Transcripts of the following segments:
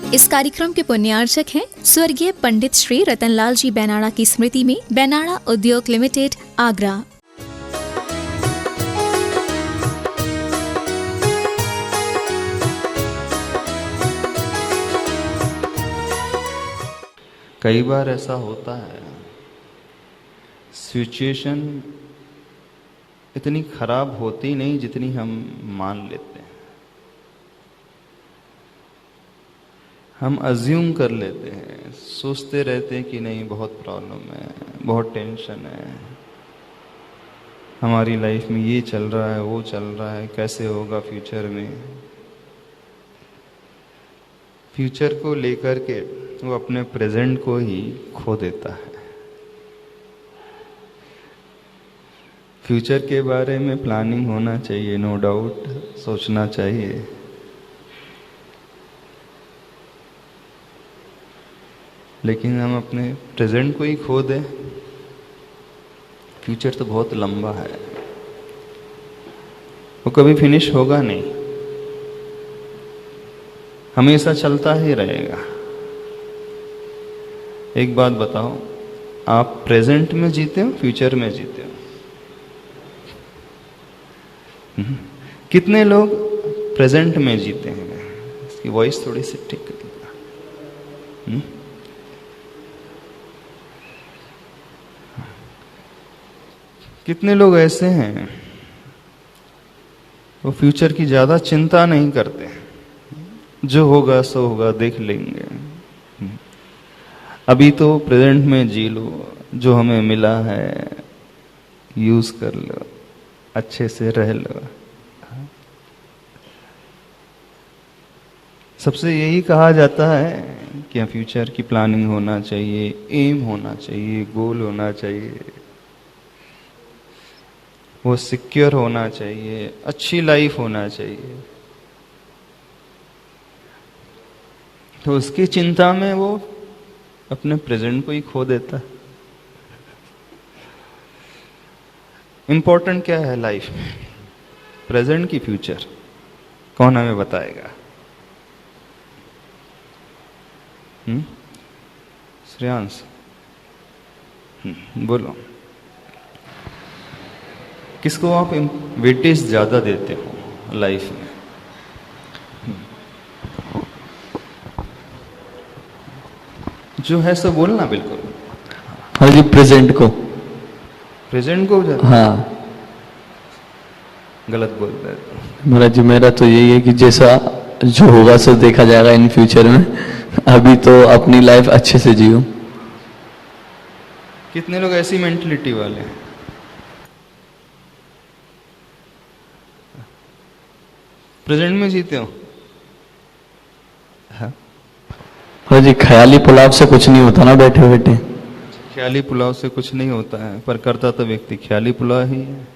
इस कार्यक्रम के पुण्यार्चक हैं स्वर्गीय पंडित श्री रतनलाल जी बैनाड़ा की स्मृति में बैनाड़ा उद्योग लिमिटेड, आगरा। कई बार ऐसा होता है, सिचुएशन इतनी खराब होती नहीं जितनी हम मान लेते हैं। हम अज्यूम कर लेते हैं, सोचते रहते हैं कि नहीं बहुत प्रॉब्लम है, बहुत टेंशन है, हमारी लाइफ में ये चल रहा है, वो चल रहा है, कैसे होगा फ्यूचर में। फ्यूचर को लेकर के वो अपने प्रेजेंट को ही खो देता है। फ्यूचर के बारे में प्लानिंग होना चाहिए, नो डाउट, सोचना चाहिए, लेकिन हम अपने प्रेजेंट को ही खो दें। फ्यूचर तो बहुत लंबा है, वो कभी फिनिश होगा नहीं, हमेशा चलता ही रहेगा। एक बात बताओ, आप प्रेजेंट में जीते हो, फ्यूचर में जीते हो? कितने लोग प्रेजेंट में जीते हैं? इसकी वॉइस थोड़ी सी ठीक करिएगा। कितने लोग ऐसे हैं वो फ्यूचर की ज्यादा चिंता नहीं करते, जो होगा सो होगा, देख लेंगे, अभी तो प्रेजेंट में जी लो, जो हमें मिला है यूज कर लो, अच्छे से रह लो। सबसे यही कहा जाता है कि फ्यूचर की प्लानिंग होना चाहिए, एम होना चाहिए, गोल होना चाहिए, वो सिक्योर होना चाहिए, अच्छी लाइफ होना चाहिए। तो उसकी चिंता में वो अपने प्रेजेंट को ही खो देता है। इंपॉर्टेंट क्या है लाइफ में, प्रेजेंट की फ्यूचर? कौन हमें बताएगा? श्रेयांश, बोलो, किसको आप वेटेज ज्यादा देते हो लाइफ में? जो है सो बोलना बिल्कुल। हाँ जी, प्रेजेंट को। प्रेजेंट को ज्यादा? हाँ, गलत बोल रहे हो। महाराज जी, मेरा तो यही है कि जैसा जो होगा सो देखा जाएगा इन फ्यूचर में, अभी तो अपनी लाइफ अच्छे से जियो। कितने लोग ऐसी मेंटलिटी वाले हैं? प्रेजेंट में जीते हो? हाँ जी, ख्याली पुलाव से कुछ नहीं होता ना बैठे बैठे। ख्याली पुलाव से कुछ नहीं होता है, पर करता तो व्यक्ति ख्याली पुलाव ही है।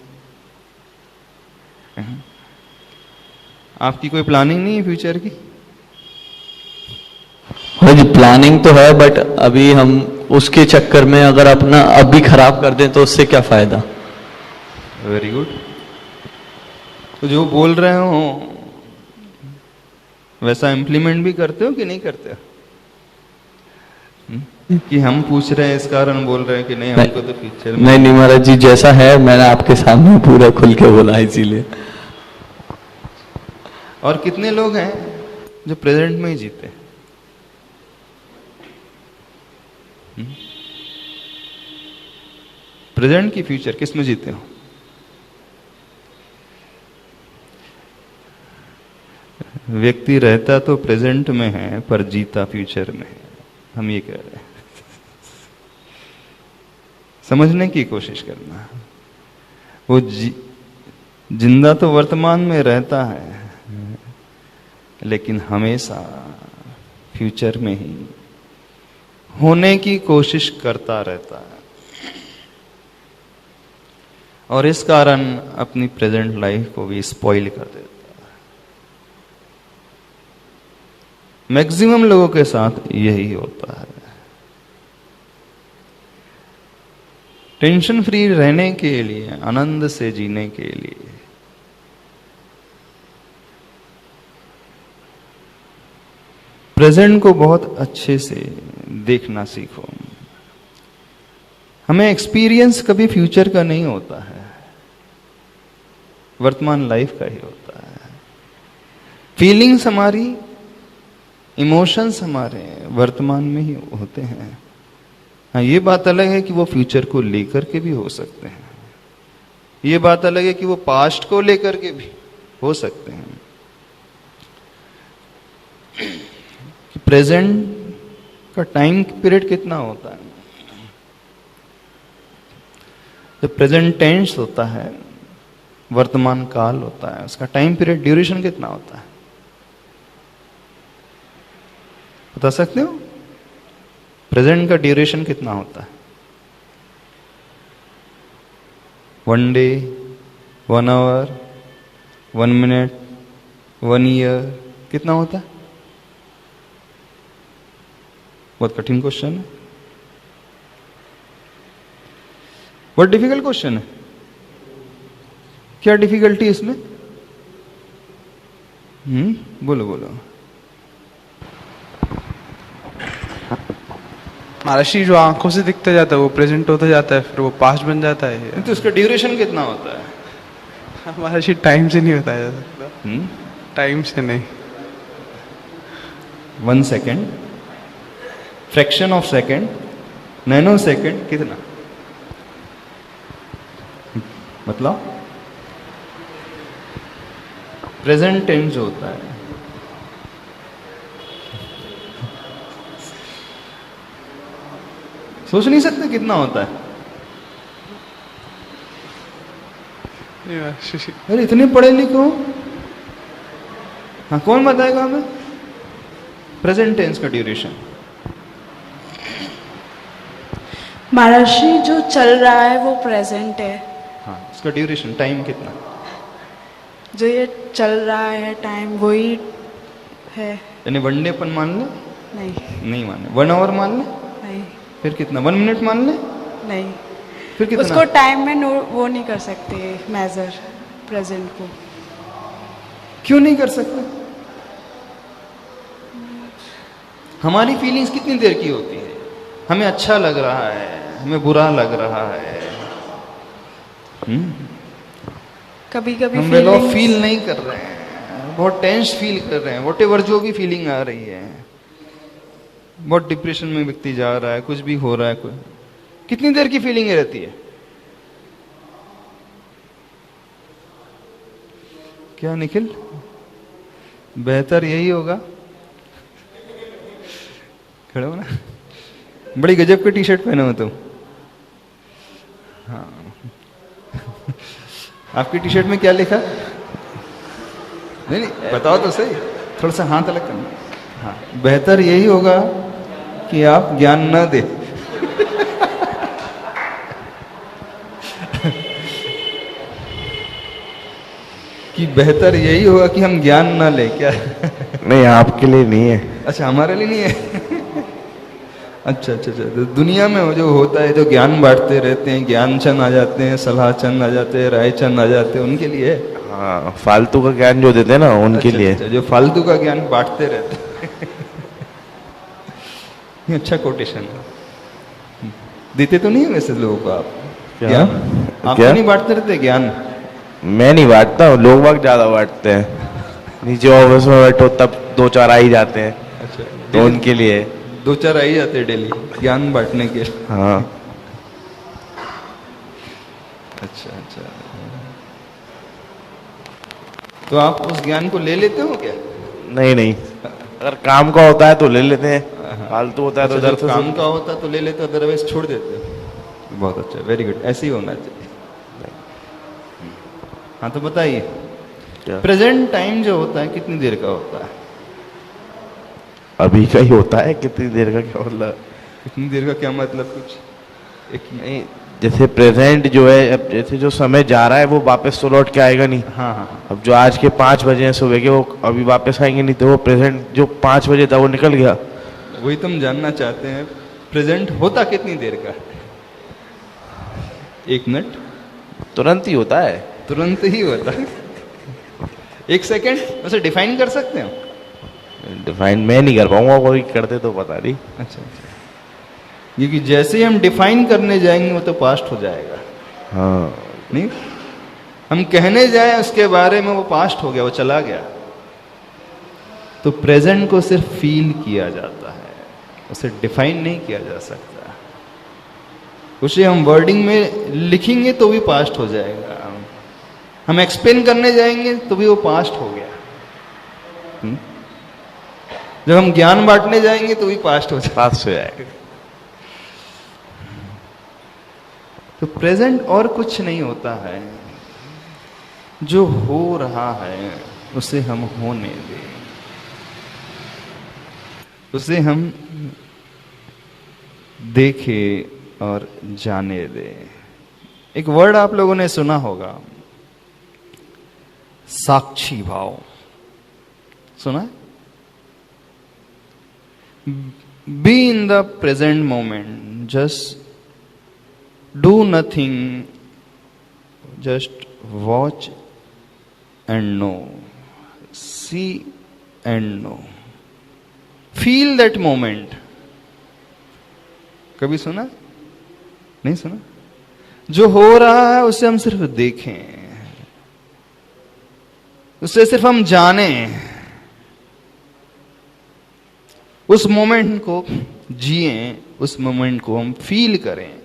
आपकी कोई प्लानिंग नहीं है फ्यूचर की? हाँ जी, प्लानिंग तो है, बट अभी हम उसके चक्कर में अगर अपना अभी खराब कर दें तो उससे क्या फायदा। Very good. तो जो बोल रहे हो वैसा इम्प्लीमेंट भी करते हो कि नहीं करते हो? कि हम पूछ रहे हैं इस कारण बोल रहे हैं कि नहीं, हमको तो फ्यूचर में। नहीं महाराज जी, जैसा है मैंने आपके सामने पूरा खुल के बोला है, इसीलिए। और कितने लोग हैं जो प्रेजेंट में ही जीते हैं? प्रेजेंट की फ्यूचर किस में जीते हो? व्यक्ति रहता तो प्रेजेंट में है पर जीता फ्यूचर में है, हम ये कह रहे हैं। समझने की कोशिश करना। वो जिंदा तो वर्तमान में रहता है, लेकिन हमेशा फ्यूचर में ही होने की कोशिश करता रहता है, और इस कारण अपनी प्रेजेंट लाइफ को भी स्पॉइल कर देता है। मैक्सिमम लोगों के साथ यही होता है। टेंशन फ्री रहने के लिए, आनंद से जीने के लिए प्रेजेंट को बहुत अच्छे से देखना सीखो। हमें एक्सपीरियंस कभी फ्यूचर का नहीं होता है, वर्तमान लाइफ का ही होता है। फीलिंग्स हमारी, इमोशंस हमारे वर्तमान में ही होते हैं। हाँ, ये बात अलग है कि वो फ्यूचर को लेकर के भी हो सकते हैं, ये बात अलग है कि वो पास्ट को लेकर के भी हो सकते हैं। प्रेजेंट का टाइम पीरियड कितना होता है? जब प्रेजेंट टेंस होता है, वर्तमान काल होता है, उसका टाइम पीरियड ड्यूरेशन कितना होता है? बता सकते हो? प्रेजेंट का ड्यूरेशन कितना होता है? 1 डे, 1 आवर, 1 मिनट, 1 ईयर, कितना होता है? बहुत कठिन क्वेश्चन है, बहुत डिफिकल्ट क्वेश्चन है। क्या डिफिकल्टी है इसमें? बोलो बोलो। महाराष्ट्री जो आंखों से दिखता जाता है वो प्रेजेंट होता जाता है, फिर वो पास्ट बन जाता है। तो उसका ड्यूरेशन कितना होता है? महाराष्ट्री टाइम से नहीं बताया जा सकता। टाइम से नहीं। 1 second, fraction of second, nano second, कितना? मतलब प्रेजेंट टेंस जो होता है, सोच नहीं सकते कितना होता है? अरे इतने पढ़े लिखे हो, हाँ कौन बताएगा हमें प्रेजेंट टेंस का ड्यूरेशन? महाराष्ट्री जो चल रहा है वो प्रेजेंट है। हाँ, उसका ड्यूरेशन टाइम कितना? जो ये चल रहा है टाइम वही है। यानी 1 डे अपन मान ले? नहीं माने। 1 आवर मान ले? नहीं फिर कितना? 1 मिनट मान ले? नहीं। फिर कितना? उसको टाइम में वो नहीं कर सकते मेजर प्रेजेंट को। क्यों नहीं कर सकते? हमारी फीलिंग्स कितनी देर की होती है? हमें अच्छा लग रहा है, हमें बुरा लग रहा है, कभी कभी हम वेल ऑफ फील नहीं कर रहे हैं, बहुत टेंस फील कर रहे हैं, व्हाटएवर जो भी फीलिंग आ रही है, बहुत डिप्रेशन में व्यक्ति जा रहा है, कुछ भी हो रहा है, कोई कितनी देर की फीलिंग रहती है? क्या निखिल, बेहतर यही होगा, खड़े हो ना, बड़ी गजब की टी शर्ट पहने हो तुम। हाँ आपकी टी शर्ट में क्या लिखा? नहीं बताओ तो सही, थोड़ा सा हाथ अलग करना। हाँ, बेहतर यही होगा कि आप ज्ञान न दे। कि बेहतर यही होगा कि हम ज्ञान न ले, क्या? नहीं, आपके लिए नहीं है। अच्छा, हमारे लिए नहीं है। अच्छा अच्छा अच्छा, तो दुनिया में जो होता है, जो ज्ञान बांटते रहते हैं, ज्ञान चंद आ जाते हैं, सलाह चंद आ जाते हैं, राय चंद आ जाते हैं, उनके लिए? हाँ, फालतू का ज्ञान जो देते हैं ना, उनके अच्छा, लिए। अच्छा, जो फालतू का ज्ञान बांटते रहते हैं। ये अच्छा कोटेशन है। देते तो नहीं है वैसे लोगों को आप क्या? आप क्या? तो नहीं बांटते रहते ज्ञान? मैं नहीं बांटता हूँ, लोग वक्त ज्यादा बांटते हैं। नीचे ऑफिस में बैठो तब 2-4 आ ही जाते हैं। अच्छा, तो उनके लिए 2-4 आ ही जाते हैं डेली ज्ञान बांटने के। हाँ। अच्छा अच्छा, तो आप उस ज्ञान को ले लेते हो क्या? नहीं नहीं, अगर काम का होता है तो ले लेते हैं, फालतू होता है तो अच्छा, इधर जब से काम का होता तो ले लेते, अदरवाइज छोड़ देते हो। बहुत अच्छा, वेरी गुड, ऐसे ही होना चाहिए। हाँ तो बताइए, क्या? प्रेजेंट टाइम जो होता है कितनी देर का होता है? अभी का ही होता है, कितनी देर का क्या मतलब? कितनी देर का क्या मतलब? कुछ एक नहीं, जैसे प्रेजेंट जो है, अब जैसे जो समय जा रहा है वो वापस तो लौट के आएगा नहीं। हाँ हाँ, अब जो आज के 5 बजे हैं सुबह के, वो अभी वापस आएंगे नहीं, तो वो प्रेजेंट जो 5 बजे था वो निकल गया। वही तुम जानना चाहते हैं, प्रेजेंट होता कितनी देर का? 1 मिनट? तुरंत ही होता है। तुरंत ही होता है। 1 सेकेंड? वैसे डिफाइन कर सकते हो? डिफाइन मैं नहीं कर पाऊंगा, कोई करते तो पता नहीं। अच्छा अच्छा, क्योंकि जैसे ही हम डिफाइन करने जाएंगे वो तो पास्ट हो जाएगा। हाँ नहीं, हम कहने जाए उसके बारे में, वो पास्ट हो गया, वो चला गया। तो प्रेजेंट को सिर्फ फील किया जाता है, उसे डिफाइन नहीं किया जा सकता। उसे हम वर्डिंग में लिखेंगे तो भी पास्ट हो जाएगा, हम एक्सप्लेन करने जाएंगे तो भी वो पास्ट हो गया। जब हम ज्ञान बांटने जाएंगे तो भी पास्ट हो जाएगा, पास हो जाएगा। तो प्रेजेंट और कुछ नहीं होता है, जो हो रहा है उसे हम होने दें, उसे हम देखें और जाने दें। एक वर्ड आप लोगों ने सुना होगा, साक्षी भाव, सुना है? Be in the present moment, just do nothing, just watch and know, see and know, feel that moment. कभी सुना? नहीं सुना? जो हो रहा है उसे हम सिर्फ देखें, उसे सिर्फ हम जाने, उस मोमेंट को जिए, उस मोमेंट को हम फील करें,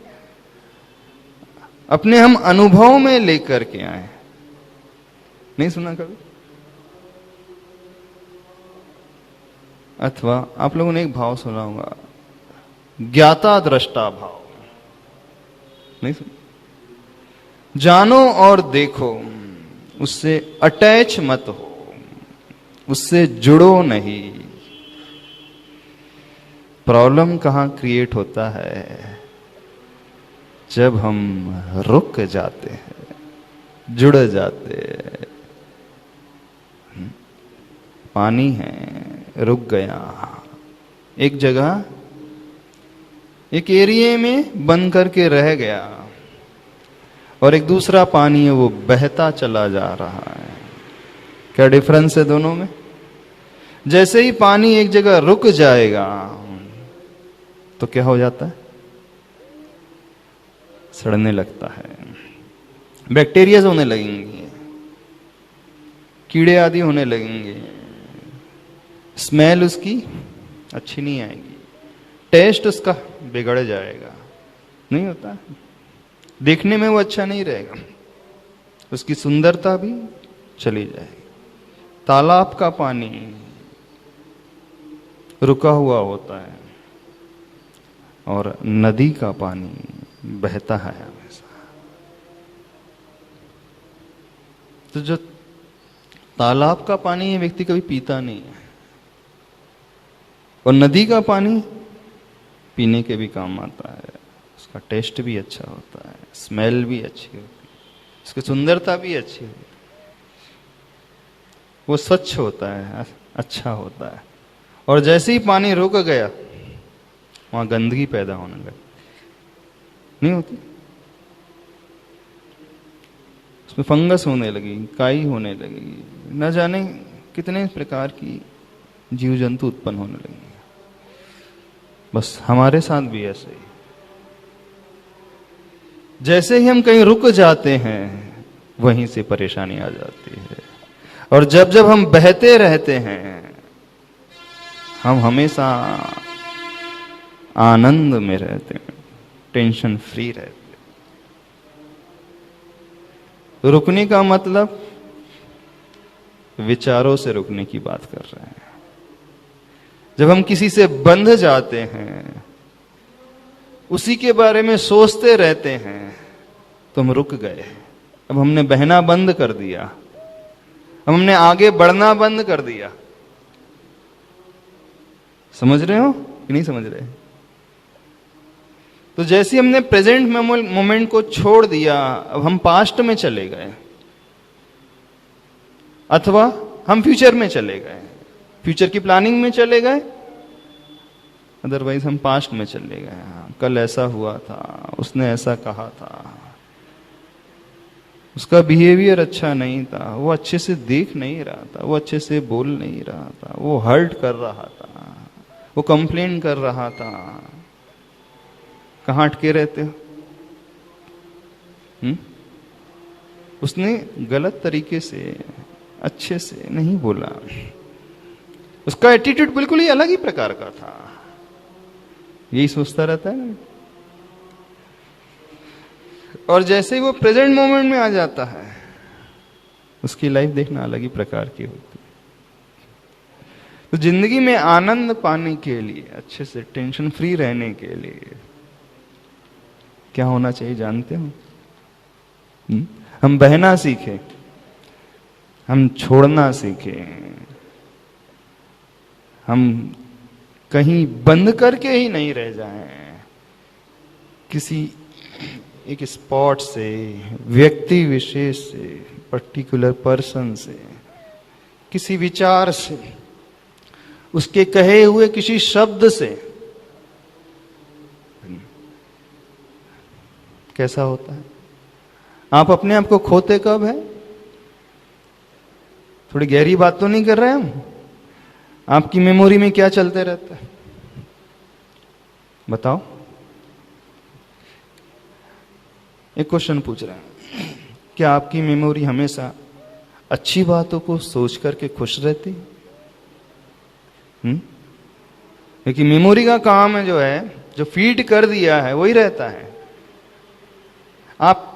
अपने हम अनुभव में लेकर के आए। नहीं सुना कभी? अथवा आप लोगों ने एक भाव सुना होगा, ज्ञाता दृष्टा भाव। नहीं सुना? जानो और देखो, उससे अटैच मत हो, उससे जुड़ो नहीं। प्रॉब्लम कहां क्रिएट होता है? जब हम रुक जाते हैं, जुड़ जाते हैं। पानी है, रुक गया एक जगह, एक एरिया में बंद करके रह गया, और एक दूसरा पानी है वो बहता चला जा रहा है। क्या डिफरेंस है दोनों में? जैसे ही पानी एक जगह रुक जाएगा तो क्या हो जाता है? सड़ने लगता है, बैक्टीरिया होने लगेंगे, कीड़े आदि होने लगेंगे, स्मेल उसकी अच्छी नहीं आएगी, टेस्ट उसका बिगड़ जाएगा। नहीं होता? देखने में वो अच्छा नहीं रहेगा, उसकी सुंदरता भी चली जाएगी। तालाब का पानी रुका हुआ होता है और नदी का पानी बहता है हमेशा। तो जो तालाब का पानी है व्यक्ति कभी पीता नहीं है, और नदी का पानी पीने के भी काम आता है, उसका टेस्ट भी अच्छा होता है, स्मेल भी अच्छी होती है, उसकी सुंदरता भी अच्छी होती है, वो स्वच्छ होता है, अच्छा होता है। और जैसे ही पानी रुक गया वहां गंदगी पैदा होने लगी। नहीं होती? उसमें फंगस होने लगी, काई होने लगी, न जाने कितने प्रकार की जीव जंतु उत्पन्न होने लगे। बस हमारे साथ भी ऐसे ही, जैसे ही हम कहीं रुक जाते हैं वहीं से परेशानी आ जाती है। और जब जब हम बहते रहते हैं हम हमेशा आनंद में रहते हैं, टेंशन फ्री रहते हैं। रुकने का मतलब विचारों से रुकने की बात कर रहे हैं। जब हम किसी से बंध जाते हैं, उसी के बारे में सोचते रहते हैं, तो हम रुक गए। अब हमने बहना बंद कर दिया, अब हमने आगे बढ़ना बंद कर दिया। समझ रहे हो कि नहीं समझ रहे? तो जैसे हमने प्रेजेंट मोमेंट को छोड़ दिया, अब हम पास्ट में चले गए, अथवा हम फ्यूचर में चले गए, फ्यूचर की प्लानिंग में चले गए, अदरवाइज हम पास्ट में चले गए। कल ऐसा हुआ था, उसने ऐसा कहा था, उसका बिहेवियर अच्छा नहीं था, वो अच्छे से देख नहीं रहा था, वो अच्छे से बोल नहीं रहा था, वो हर्ट कर रहा था, वो कंप्लेन कर रहा था। कहाँ अटके रहते हो? उसने गलत तरीके से अच्छे से नहीं बोला, उसका एटीट्यूड बिल्कुल ही अलग ही प्रकार का था। यही सोचता रहता है ना। और जैसे ही वो प्रेजेंट मोमेंट में आ जाता है, उसकी लाइफ देखना अलग ही प्रकार की होती है। तो जिंदगी में आनंद पाने के लिए, अच्छे से टेंशन फ्री रहने के लिए क्या होना चाहिए जानते हो? हम बहना सीखें, हम छोड़ना सीखें, हम कहीं बंद करके ही नहीं रह जाएं। किसी एक स्पॉट से, व्यक्ति विशेष से, पर्टिकुलर पर्सन से, किसी विचार से, उसके कहे हुए किसी शब्द से। कैसा होता है? आप अपने आप को खोते कब है? थोड़ी गहरी बात तो नहीं कर रहे हम? आपकी मेमोरी में क्या चलते रहता है बताओ? एक क्वेश्चन पूछ रहे हैं, क्या आपकी मेमोरी हमेशा अच्छी बातों को सोच करके खुश रहती? क्योंकि मेमोरी का काम है, जो फीड कर दिया है वही रहता है। आप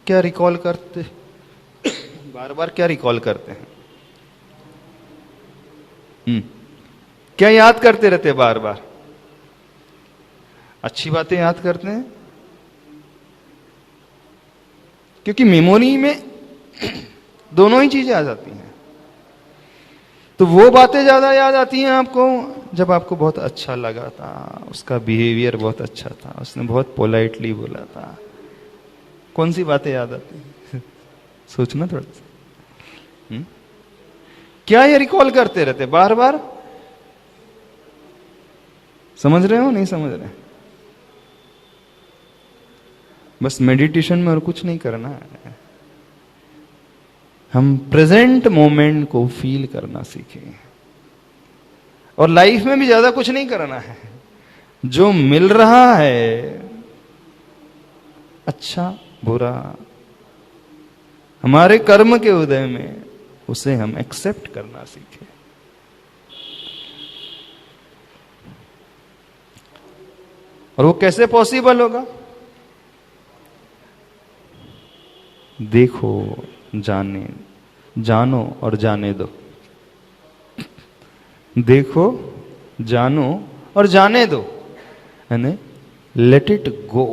क्या रिकॉल करते, बार बार क्या रिकॉल करते हैं? क्या याद करते रहते हैं बार बार? अच्छी बातें याद करते हैं, क्योंकि मेमोरी में दोनों ही चीजें आ जाती हैं। तो वो बातें ज्यादा याद आती हैं आपको जब आपको बहुत अच्छा लगा था, उसका बिहेवियर बहुत अच्छा था, उसने बहुत पोलाइटली बोला था। कौन सी बातें याद आती हैं? सोचना थोड़ा सा। क्या ये रिकॉल करते रहते बार बार? समझ रहे हो नहीं समझ रहे? बस मेडिटेशन में और कुछ नहीं करना है, हम प्रेजेंट मोमेंट को फील करना सीखें। और लाइफ में भी ज्यादा कुछ नहीं करना है, जो मिल रहा है अच्छा बुरा हमारे कर्म के उदय में, उसे हम एक्सेप्ट करना सीखें। और वो कैसे पॉसिबल होगा? देखो, जानो और जाने दो। देखो, जानो और जाने दो, यानी लेट इट गो।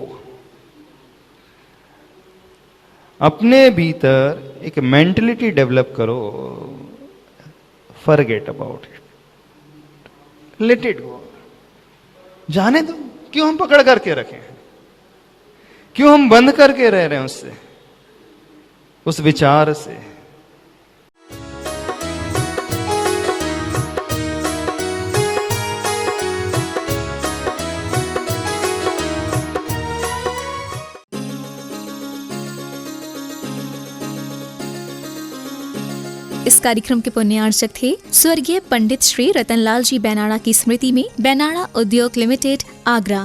अपने भीतर एक मेंटलिटी डेवलप करो, forget about it, let it go, जाने दो। क्यों हम पकड़ करके रखें? क्यों हम बंद करके रह रहे हैं उससे, उस विचार से? इस कार्यक्रम के पुण्यार्चक थे स्वर्गीय पंडित श्री रतनलाल जी बेनाड़ा की स्मृति में बेनाड़ा उद्योग लिमिटेड, आगरा।